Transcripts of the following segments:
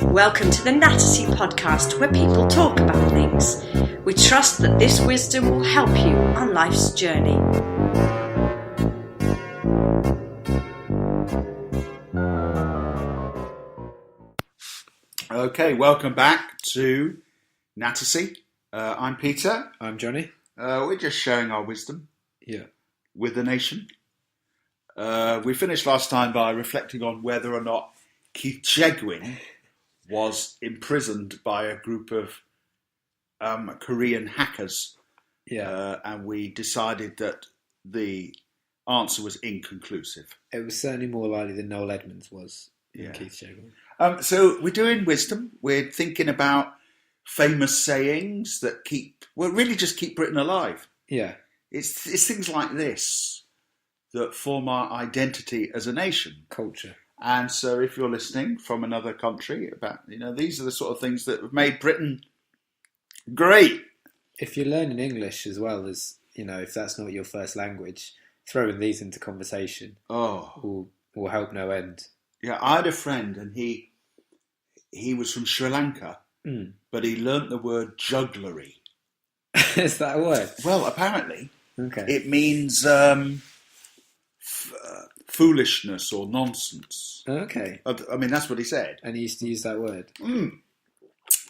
Welcome to the Nattersea podcast, where people talk about things. We trust that this wisdom will help you on life's journey. Okay, welcome back to Nattersea. I'm Peter. I'm Jonny. We're just sharing our wisdom with the nation. We finished last time by reflecting on whether or not Keith Chegwin was imprisoned by a group of Korean hackers. And we decided that the answer was inconclusive. It was certainly more likely than Noel Edmonds was than Keith Chegwin. So we're doing wisdom. We're thinking about famous sayings that really just keep Britain alive. Yeah. It's things like this that form our identity as a nation. Culture. And so if you're listening from another country, these are the sort of things that have made Britain great. If you're learning English as well as, if that's not your first language, throwing these into conversation will help no end. Yeah, I had a friend and he was from Sri Lanka, but he learnt the word jugglery. Is that a word? Well, apparently. Okay. It means foolishness or nonsense. Okay. I mean, that's what he said. And he used to use that word.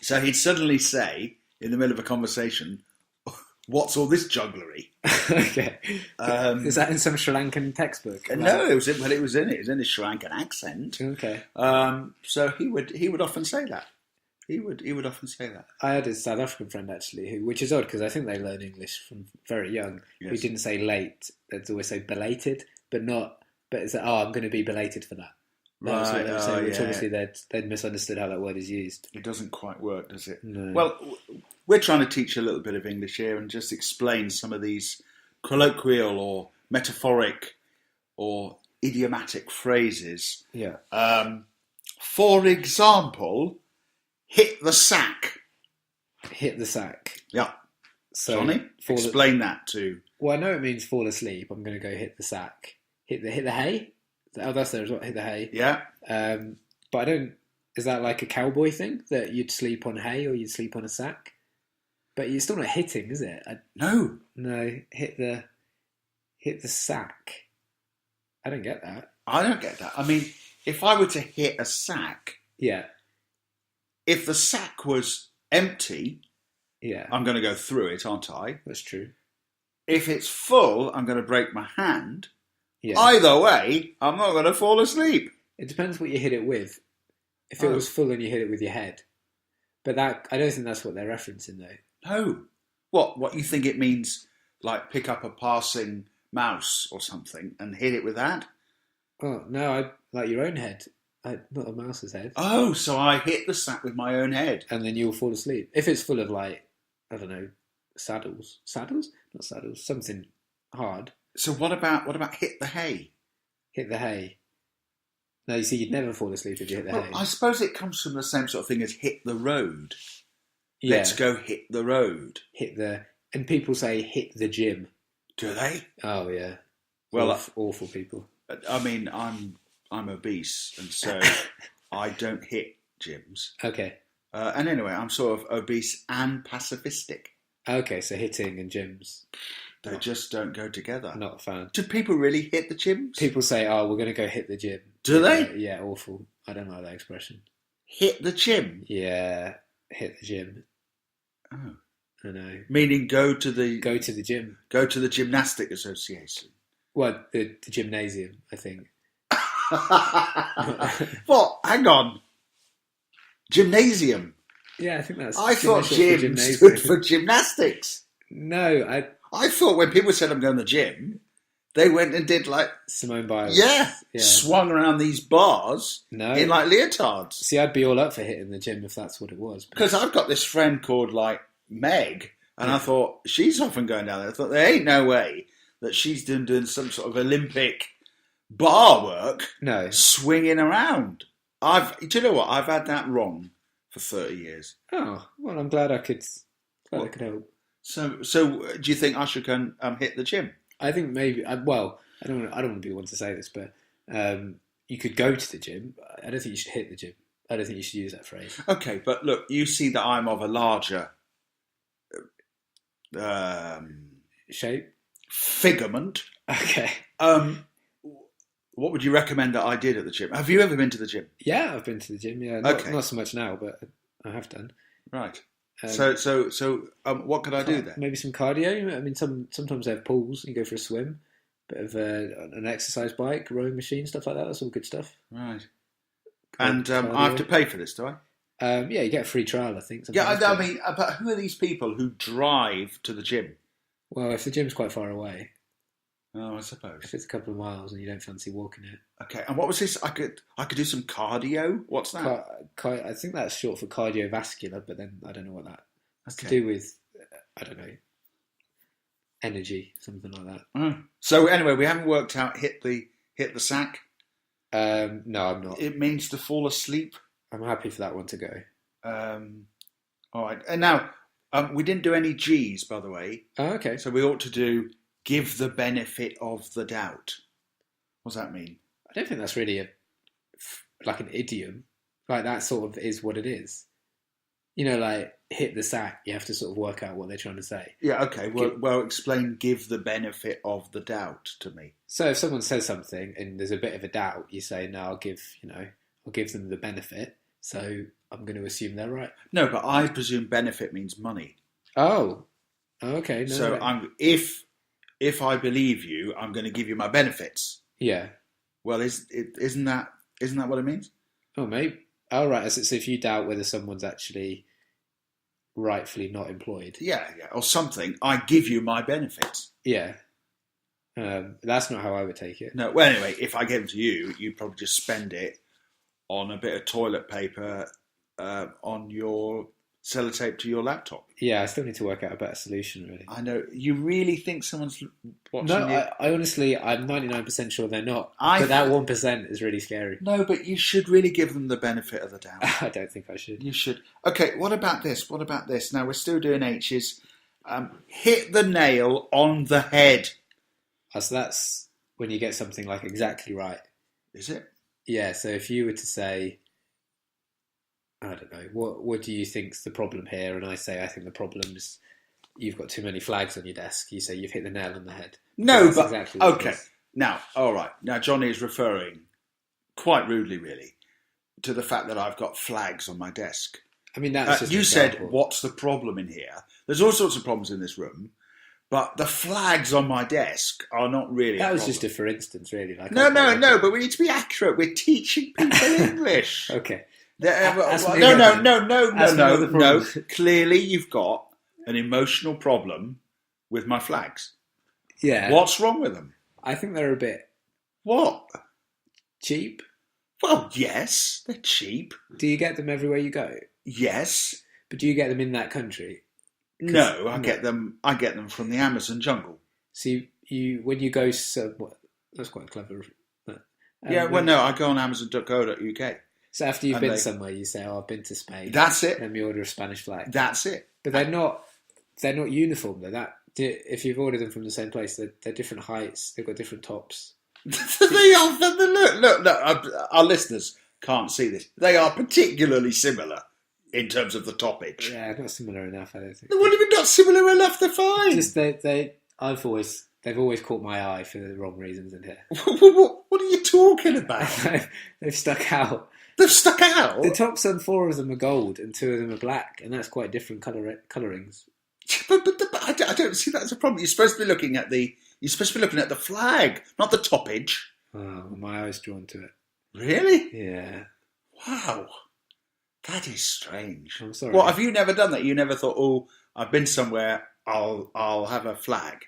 So he'd suddenly say, in the middle of a conversation, "What's all this jugglery?" Okay. Is that in some Sri Lankan textbook? No, it was in a Sri Lankan accent. Okay. So he would often say that. He would often say that. I had a South African friend actually, which is odd because I think they learn English from very young. Yes. Who didn't say late; they'd always say belated, but it's like, I'm going to be belated for that. That was what they were saying, which obviously they'd misunderstood how that word is used. It doesn't quite work, does it? No. Well, we're trying to teach a little bit of English here and just explain some of these colloquial or metaphoric or idiomatic phrases. Yeah. For example, hit the sack. Hit the sack. Yeah. So Jonny, explain that too. Well, I know it means fall asleep. I'm going to go hit the sack. Hit the hay? Oh, that's there as well. Hit the hay. Yeah. But I don't. Is that like a cowboy thing that you'd sleep on hay or you'd sleep on a sack? But you're still not hitting, is it? No. No. Hit the sack. I don't get that. I don't get that. I mean, if I were to hit a sack, Yeah. if the sack was empty, Yeah. I'm going to go through it, aren't I? That's true. If it's full, I'm going to break my hand. Yeah. Either way, I'm not going to fall asleep. It depends what you hit it with. If it was full and you hit it with your head. But I don't think that's what they're referencing though. No. What you think it means, like pick up a passing mouse or something and hit it with that? Oh, no, like your own head. Not a mouse's head. Oh, so I hit the sack with my own head. And then you'll fall asleep. If it's full of like, I don't know, saddles? Saddles? Not saddles. Something hard. So what about hit the hay? Hit the hay. No, you see, you'd never fall asleep if you hit the hay. I suppose it comes from the same sort of thing as hit the road. Yeah. Let's go hit the road. And people say hit the gym. Do they? Oh yeah. Well, awful people. I mean, I'm obese, and so I don't hit gyms. Okay. And anyway, I'm sort of obese and pacifistic. Okay, so hitting and gyms. They just don't go together. Not a fan. Do people really hit the gyms? People say, "Oh, we're going to go hit the gym." Do they? Yeah, awful. I don't like that expression. Hit the gym? Yeah, hit the gym. Oh. I know. Meaning go to the gym. Go to the gymnastic association. Well, the gymnasium, I think. What? Hang on. Gymnasium? Yeah, I think that's... I thought gym stood for gymnastics. No, I thought when people said I'm going to the gym, they went and did like... Simone Biles. Yeah. Swung around these bars in like leotards. See, I'd be all up for hitting the gym if that's what it was. Because I've got this friend called like Meg, and I thought she's often going down there. I thought there ain't no way that she's doing some sort of Olympic bar work. No. Swinging around. Do you know what? I've had that wrong for 30 years. Oh, well, I'm glad I could help. So do you think I should go and hit the gym? I think maybe. I don't want to be the one to say this, but you could go to the gym. I don't think you should hit the gym. I don't think you should use that phrase. Okay, but look, you see that I'm of a larger shape, figurement. Okay. What would you recommend that I did at the gym? Have you ever been to the gym? Yeah, I've been to the gym. Yeah, not so much now, but I have done. Right. So, what could I do there? Maybe some cardio. I mean, sometimes they have pools. You go for a swim, bit of an exercise bike, rowing machine, stuff like that. That's all good stuff. Right. And I have to pay for this, do I? Yeah, you get a free trial, I think. Yeah, I mean, but who are these people who drive to the gym? Well, if the gym's quite far away. Oh, I suppose. If it's a couple of miles and you don't fancy walking it. Okay, and what was this? I could do some cardio. What's that? I think that's short for cardiovascular, but then I don't know what that has to do with. I don't know. Energy, something like that. Oh. So anyway, we haven't worked out hit the sack. No, I'm not. It means to fall asleep. I'm happy for that one to go. All right, and now we didn't do any G's, by the way. Oh, okay. So we ought to do give the benefit of the doubt. What does that mean? I don't think that's really like an idiom. Like that sort of is what it is. You know, like hit the sack. You have to sort of work out what they're trying to say. Yeah. Okay. Well, explain. Give the benefit of the doubt to me. So if someone says something and there's a bit of a doubt, you say, "No, I'll give them the benefit." So I'm going to assume they're right. No, but I presume benefit means money. Oh. Okay. No, so if I believe you, I'm going to give you my benefits. Yeah. Well, isn't that what it means? Oh, maybe. Oh, right. So if you doubt whether someone's actually rightfully not employed. Yeah, or something, I give you my benefits. Yeah. That's not how I would take it. No. Well, anyway, if I gave them to you, you'd probably just spend it on a bit of toilet paper on your sellotape to your laptop. Yeah, I still need to work out a better solution, really. I know. You really think someone's watching No, you? I honestly, I'm 99% sure they're not. But that 1% is really scary. No, but you should really give them the benefit of the doubt. I don't think I should. You should. Okay, what about this? Now, we're still doing H's. Hit the nail on the head. So that's when you get something like exactly right. Is it? Yeah, so if you were to say, I don't know, what do you think's the problem here? And I say, I think the problem's you've got too many flags on your desk. You say you've hit the nail on the head. No, but exactly okay. Now, all right. Now, Jonny is referring, quite rudely, really, to the fact that I've got flags on my desk. I mean, that's just you an said, example. what's the problem in here? There's all sorts of problems in this room, but the flags on my desk are not really. That a was problem. just a for instance, really. Like No. But we need to be accurate. We're teaching people English. Okay. No. Clearly, you've got an emotional problem with my flags. Yeah. What's wrong with them? I think they're a bit What? cheap. Well, yes, they're cheap. Do you get them everywhere you go? Yes. But do you get them in that country? No, I get them from the Amazon jungle. So you when you go, that's quite clever. I go on Amazon.co.uk. So after you've been somewhere, you say, "Oh, I've been to Spain." That's it. Let me order a Spanish flag. That's it. But they're not uniform. If you've ordered them from the same place, they're different heights. They've got different tops. They are. Look. Our listeners can't see this. They are particularly similar in terms of the toppage. Yeah, not similar enough. I don't think. What do you mean not similar enough? They're fine. Just they've always caught my eye for the wrong reasons in here. What are you talking about? They've stuck out. They've stuck out. The tops on 4 of them are gold and 2 of them are black, and that's quite different colourings. But I don't see that as a problem. You're supposed to be looking at the flag, not the toppage. Oh, my eye's drawn to it. Really? Yeah. Wow. That is strange. I'm sorry. Well, have you never done that? You never thought, oh, I've been somewhere, I'll have a flag.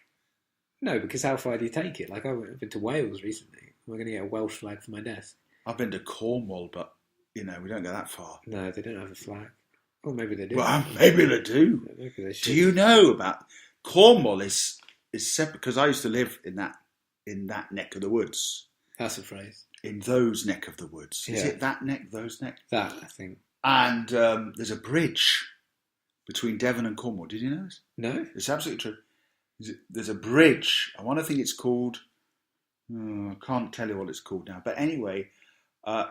No, because how far do you take it? Like, I've been to Wales recently. We're going to get a Welsh flag for my desk. I've been to Cornwall, but, we don't go that far. No, they don't have a flag. Or maybe they do. Well, maybe they do. Maybe they should. Do you know about... Cornwall is separate, because I used to live in that neck of the woods. That's a phrase. In those neck of the woods. Yeah. Is it that neck, those neck? That, I think. And there's a bridge between Devon and Cornwall. Did you know this? No? It's absolutely true. There's a bridge. I want to think it's called... I can't tell you what it's called now. But anyway,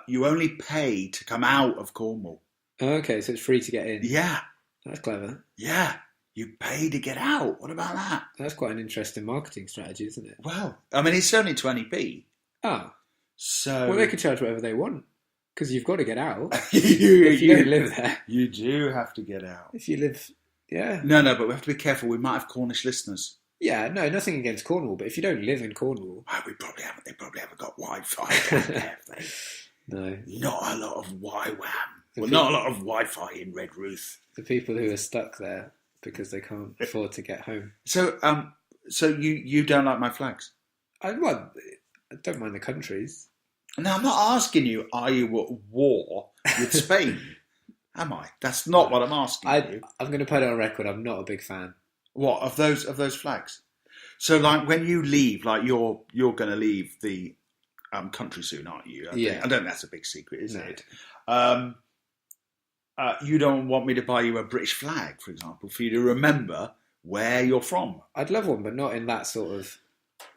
you only pay to come out of Cornwall. Okay, so it's free to get in. Yeah. That's clever. Yeah. You pay to get out. What about that? That's quite an interesting marketing strategy, isn't it? Well, I mean, it's only 20p. Oh. So... Well, they can charge whatever they want. Because you've got to get out. If you don't live there. You do have to get out. If you live... Yeah. No, but we have to be careful. We might have Cornish listeners. Yeah, no, nothing against Cornwall, but if you don't live in Cornwall... Well, they probably haven't got Wi-Fi down there, have they? No. Not a lot of not a lot of Wi-Fi in Redruth. The people who are stuck there because they can't afford to get home. So you don't like my flags? I don't mind the countries. Now, I'm not asking you, are you at war with Spain? Am I? That's not what I'm asking you. I'm going to put it on record, I'm not a big fan. What, of those flags? So, like, when you leave, like, you're going to leave the country soon, aren't you? I don't think that's a big secret, is it? You don't want me to buy you a British flag, for example, for you to remember where you're from? I'd love one, but not in that sort of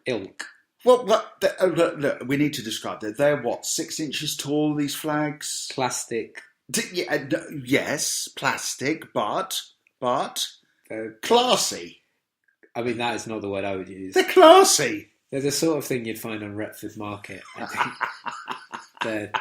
ilk. Well, look, we need to describe that. They're, 6 inches tall, these flags? Plastic. Yes, plastic, but classy. I mean, that is not the word I would use. They're classy. They're the sort of thing you'd find on Retford Market, I think.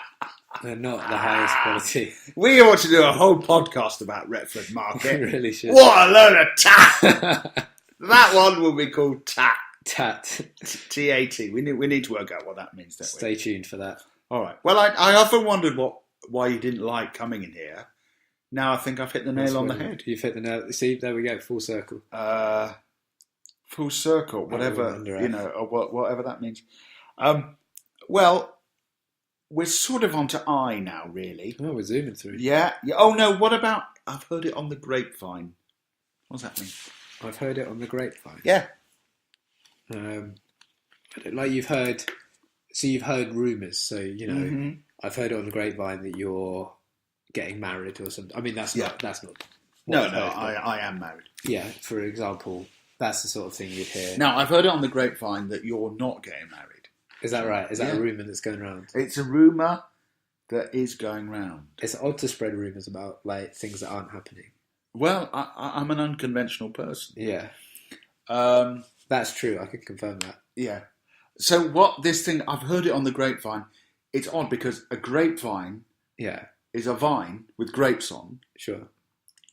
They're not the highest quality. We ought to do a whole podcast about Retford Market. We really should. What a load of tat! That one will be called tat. Tat. T-A-T. We need to work out what that means, don't we? Stay tuned for that. All right. Well, I often wondered why you didn't like coming in here. Now I think I've hit the nail on the head. You've hit the nail. See, there we go. Full circle. Full circle. Whatever, or whatever that means. Well, we're sort of onto I now, really. Oh, we're zooming through. Yeah. Oh, no, what about... I've heard it on the grapevine. What does that mean? I've heard it on the grapevine. Yeah. Like you've heard rumours, so, I've heard it on the grapevine that you're getting married or something. I mean, that's not... No, I am married. Yeah, for example, that's the sort of thing you'd hear. Now, I've heard it on the grapevine that you're not getting married. Is that right? Is that a rumour that's going around? It's a rumour that is going round. It's odd to spread rumours about like things that aren't happening. Well, I'm an unconventional person. Yeah. That's true. I can confirm that. Yeah. So I've heard it on the grapevine. It's odd because a grapevine is a vine with grapes on. Sure.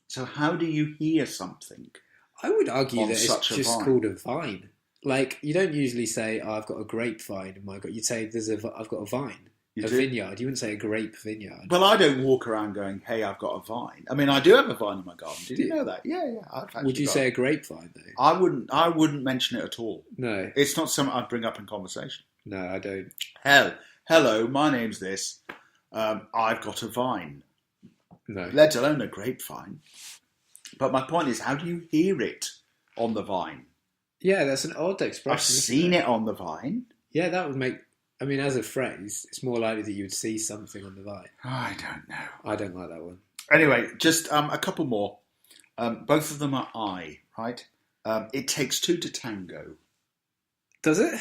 So how do you hear something? I would argue that it's just called a vine. Like, you don't usually say, I've got a grapevine in my garden. You'd say, I've got a vine, vineyard. You wouldn't say a grape vineyard. Well, I don't walk around going, hey, I've got a vine. I mean, I do have a vine in my garden. Did you know that? Yeah. Would you say a grapevine, though? I wouldn't mention it at all. No. It's not something I'd bring up in conversation. No, I don't. Hello, my name's this. I've got a vine. No. Let alone a grapevine. But my point is, how do you hear it on the vine? Yeah, that's an odd expression. I've seen it on the vine. Yeah, that would make... I mean, as a phrase, it's more likely that you would see something on the vine. I don't know. I don't like that one. Anyway, just a couple more. Both of them are I, right? It takes two to tango. Does it?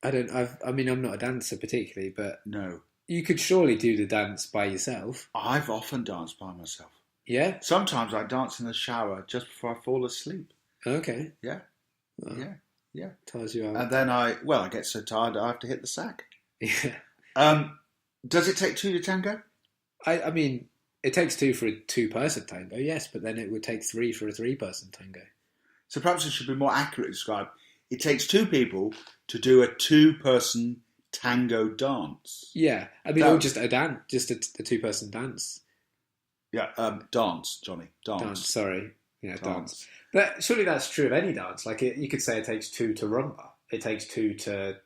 I'm not a dancer particularly, but... No. You could surely do the dance by yourself. I've often danced by myself. Yeah? Sometimes I dance in the shower just before I fall asleep. Okay. Yeah. Well, yeah. Tires you out. And then I get so tired I have to hit the sack. Yeah. Does it take two to tango? I mean, it takes two for a two-person tango, yes, but then it would take three for a three-person tango. So perhaps it should be more accurately described. It takes two people to do a two-person tango dance. Yeah. I mean, or just a dance, just a two-person dance. Yeah, dance, Johnny. Dance. Sorry. Yeah, dance. But surely that's true of any dance. Like, you could say it takes two to rumba. It takes two to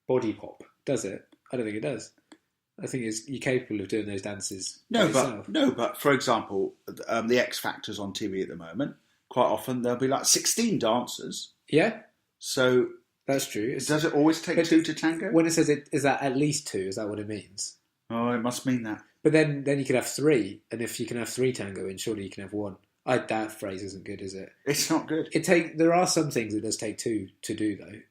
body pop. Does it? I don't think it does. I think you're capable of doing those dances by yourself. But for example, the X Factor's on TV at the moment. Quite often there'll be like 16 dancers. Yeah. So... That's true. Does it always take two to tango? When it says is that at least two? Is that what it means? Oh, it must mean that. But then you could have three, and if you can have three tango in, surely you can have one. That phrase isn't good, is it? It's not good. There are some things it does take two to do, though.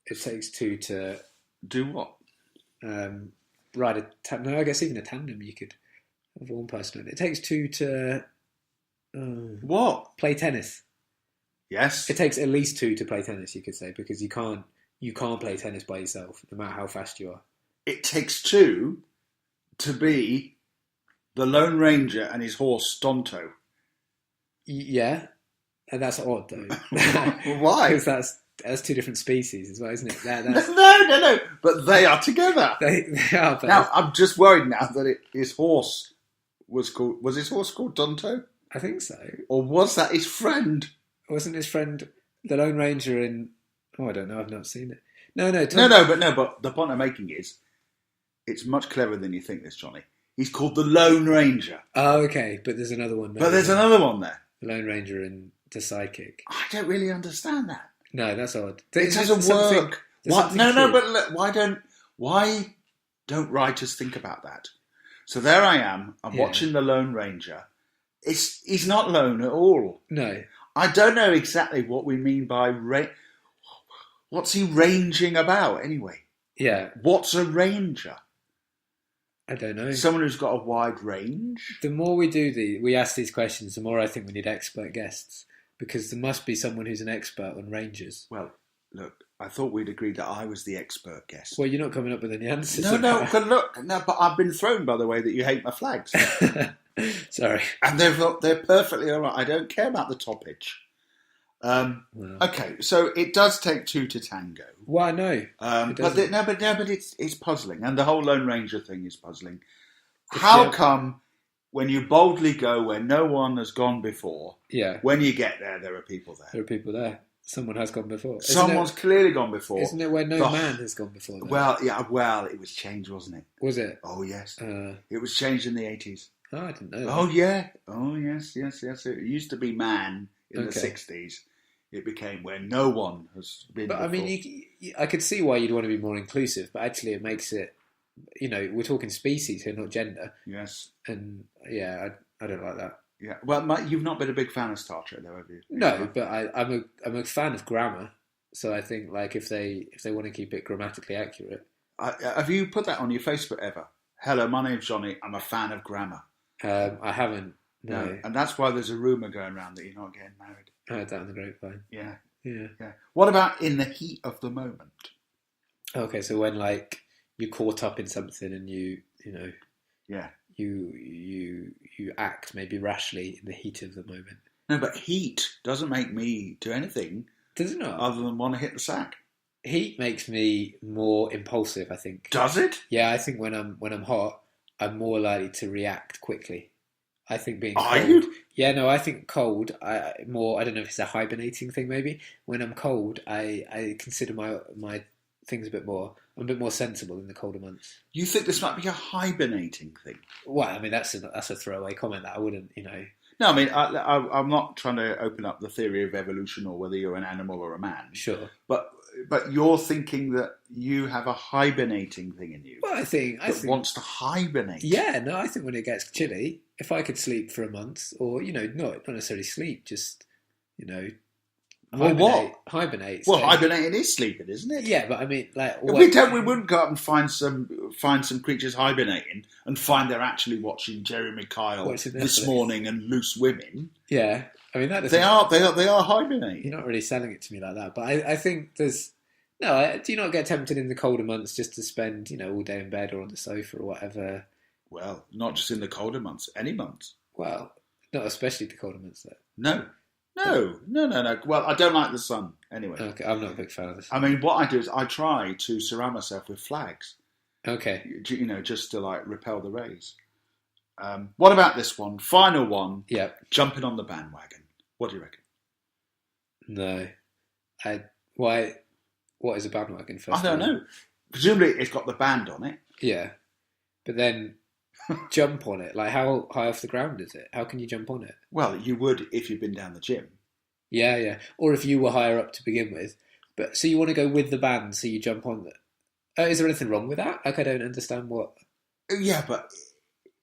It takes two to... Do what? ride a no, I guess even a tandem you could have one person on it. It takes two to What? play tennis. Yes. It takes at least two to play tennis, you could say, because you can't play tennis by yourself, no matter how fast you are. It takes two to be the Lone Ranger and his horse Stonto. Yeah, and that's odd though. Why? Because that's two different species as well, isn't it? No. But they are together. They are. But Now I'm just worried now that his horse was his horse called Tonto? I think so. Or was that his friend? Wasn't his friend the Lone Ranger in? Oh, I don't know. I've not seen it. No. But the point I'm making is, it's much cleverer than you think. This Johnny. He's called the Lone Ranger. Oh, okay. But there's another one. But there's another one there. The Lone Ranger and the Psychic. I don't really understand that. No, that's odd. It doesn't work. What? No. But look, why don't writers think about that? So there I am. I'm watching the Lone Ranger. He's not lone at all. No. I don't know exactly what we mean by what's he ranging about anyway? Yeah. What's a ranger? I don't know. Someone who's got a wide range? The more we ask these questions, the more I think we need expert guests, because there must be someone who's an expert on rangers. Well, look, I thought we'd agreed that I was the expert guest. Well, you're not coming up with any answers. But I've been thrown by the way that you hate my flags. Sorry. And they're perfectly all right. I don't care about the toppage. Okay, so it does take two to tango. Well, I know. But it's puzzling, and the whole Lone Ranger thing is puzzling. How come when you boldly go where no one has gone before, when you get there, there are people there? There are people there. Someone has gone before. Someone's clearly gone before. Isn't it where no man has gone before? Though? Well, it was changed, wasn't it? Was it? Oh, yes. It was changed in the 80s. Oh, I didn't know that. Oh, yeah. Oh, yes. It used to be man in the 60s. It became where no one has been before. I mean, I could see why you'd want to be more inclusive, but actually it makes it, we're talking species here, not gender. Yes. And, I don't like that. Yeah. Well, you've not been a big fan of Star Trek, though, have you? No, but I'm a fan of grammar. So I think, like, if they want to keep it grammatically accurate. Have you put that on your Facebook ever? Hello, my name's Johnny. I'm a fan of grammar. I haven't. No. And that's why there's a rumour going around that you're not getting married. I heard that on the grapevine. Yeah. Yeah. What about in the heat of the moment? Okay, so when like you're caught up in something and you act maybe rashly in the heat of the moment. No, but heat doesn't make me do anything. Does it not? Other than want to hit the sack. Heat makes me more impulsive, I think. Does it? Yeah, I think when I'm hot, I'm more likely to react quickly. I think being cold. Are you? Yeah, no, I think cold. I don't know if it's a hibernating thing. Maybe when I'm cold, I consider my things a bit more. I'm a bit more sensible in the colder months. You think this might be a hibernating thing? Well, I mean that's a throwaway comment that I wouldn't, No, I mean I'm not trying to open up the theory of evolution or whether you're an animal or a man. Sure, but you're thinking that you have a hibernating thing in you. Well, I think wants to hibernate. Yeah, no, I think when it gets chilly, if I could sleep for a month, or not necessarily sleep, just hibernate. Well, hibernating is sleeping, isn't it? Yeah, but I mean, like we wouldn't go out and find some creatures hibernating and find they're actually watching Jeremy Kyle this morning and Loose Women. Yeah. I mean, that they are hibernating. You're not really selling it to me like that, but I think there's no. Do you not get tempted in the colder months just to spend all day in bed or on the sofa or whatever? Well, not just in the colder months, any months. Well, not especially the colder months though. No. Well, I don't like the sun anyway. Okay, I'm not a big fan of this. I mean, what I do is I try to surround myself with flags. Okay. Just to like repel the rays. What about this one? Final one. Yeah. Jumping on the bandwagon. What do you reckon? No. Why? What is a bandwagon? First I don't know. Presumably it's got the band on it. Yeah. But then jump on it. Like how high off the ground is it? How can you jump on it? Well, you would if you'd been down the gym. Yeah. Or if you were higher up to begin with. But so you want to go with the band, so you jump on it. Is there anything wrong with that? Like I don't understand what. Yeah, but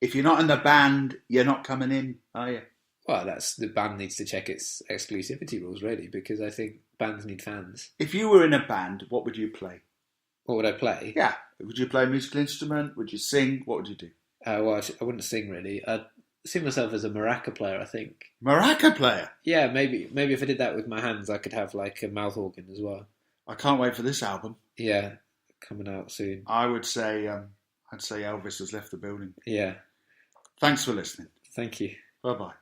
if you're not in the band, you're not coming in, are you? Well, the band needs to check its exclusivity rules, really, because I think bands need fans. If you were in a band, what would you play? What would I play? Yeah, Would you play a musical instrument? Would you sing? What would you do? Well, I wouldn't sing really. I'd see myself as a maraca player, I think. Maraca player? Yeah, maybe if I did that with my hands, I could have like a mouth organ as well. I can't wait for this album. Yeah, coming out soon. I would say, I'd say Elvis has left the building. Yeah. Thanks for listening. Thank you. Bye-bye.